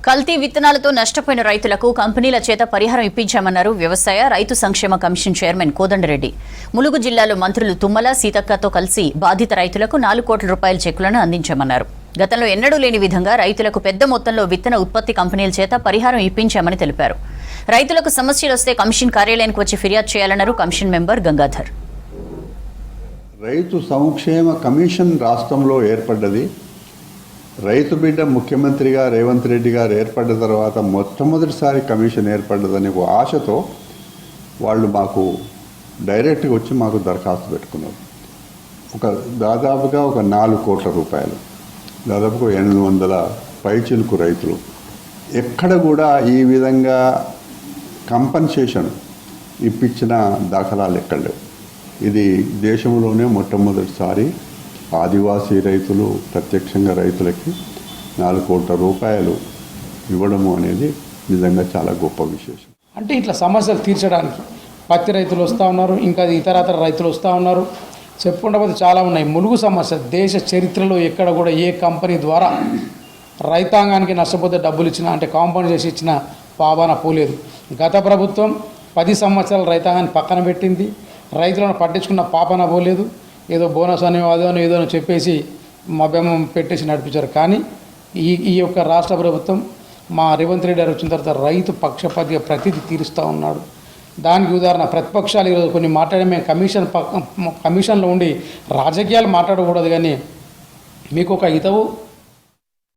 కల్తీ విత్తనాలతో నష్టపోయిన రైతులకు కంపెనీల చేత పరిహారం ఇప్పించామన్నారు వ్యవసాయ రైతు సంక్షేమ కమిషన్ చైర్మన్ కోదండరెడ్డి. ములుగు జిల్లాలో మంత్రులు తుమ్మల, సీతక్కతో కలిసి బాధిత రైతులకు 4 కోట్ల రూపాయల చెక్కులను అందించామన్నారు. గతంలో ఎన్నడూ లేని విధంగా రైతులకు పెద్ద మొత్తంలో విత్తన ఉత్పత్తి కంపెనీల చేత పరిహారం ఇప్పించామని తెలిపారు. రైతులకు సమస్యలు వస్తే కమిషన్ కార్యాలయానికి వచ్చి ఫిర్యాదు చేయాలన్నారు కమిషన్ మెంబర్ గంగాధర్. రైతు సంక్షేమ కమిషన్ రాష్ట్రంలో ఏర్పడ్డది. రైతు బిడ్డ ముఖ్యమంత్రిగా రేవంత్ రెడ్డి గారు ఏర్పడ్డ తర్వాత మొట్టమొదటిసారి కమిషన్ ఏర్పడ్డదని ఒక ఆశతో వాళ్ళు మాకు డైరెక్ట్గా వచ్చి మాకు దరఖాస్తు పెట్టుకున్నారు. దాదాపుగా 4 కోట్ల రూపాయలు, దాదాపుగా 800 పైచిలుకు రైతులు. ఎక్కడ కూడా ఈ విధంగా కంపన్సేషన్ ఇప్పించిన దాఖలాలు ఎక్కడ లేవు. ఇది దేశంలోనే మొట్టమొదటిసారి ఆదివాసీ రైతులు ప్రత్యక్షంగా రైతులకి 4 కోట్ల రూపాయలు ఇవ్వడము అనేది నిజంగా చాలా గొప్ప విశేషం. అంటే ఇట్లా సమస్యలు తీర్చడానికి పత్తి రైతులు వస్తూ ఉన్నారు, ఇంకా ఇతరతర రైతులు వస్తూ ఉన్నారు. చెప్పుకుంటే పోతే చాలా ఉన్నాయి. ములుగు సమస్య దేశ చరిత్రలో ఎక్కడ కూడా ఏ కంపెనీ ద్వారా రైతాంగానికి నష్టపోతే డబ్బులు ఇచ్చినా అంటే కాంపౌండ్ చేసి ఇచ్చిన పాపాన పోలేదు. గత ప్రభుత్వం 10 సంవత్సరాలు రైతాంగాన్ని పక్కన పెట్టింది, రైతులను పట్టించుకున్న పాపన పోలేదు. ఏదో బోనస్ అని అదోనో ఏదో చెప్పేసి మభ్యమం పెట్టేసి నడిపించారు. కానీ ఈ యొక్క రాష్ట్ర ప్రభుత్వం మా రేవంత్ రెడ్డి గారు వచ్చిన తర్వాత రైతు పక్షపాతిగా ప్రతిదీ తీరుస్తూ ఉన్నాడు. దానికి ఉదాహరణ ప్రతిపక్షాలు ఈరోజు కొన్ని మాట్లాడే మేము కమిషన్లో ఉండి రాజకీయాలు మాట్లాడకూడదు, కానీ మీకు ఒక హితవు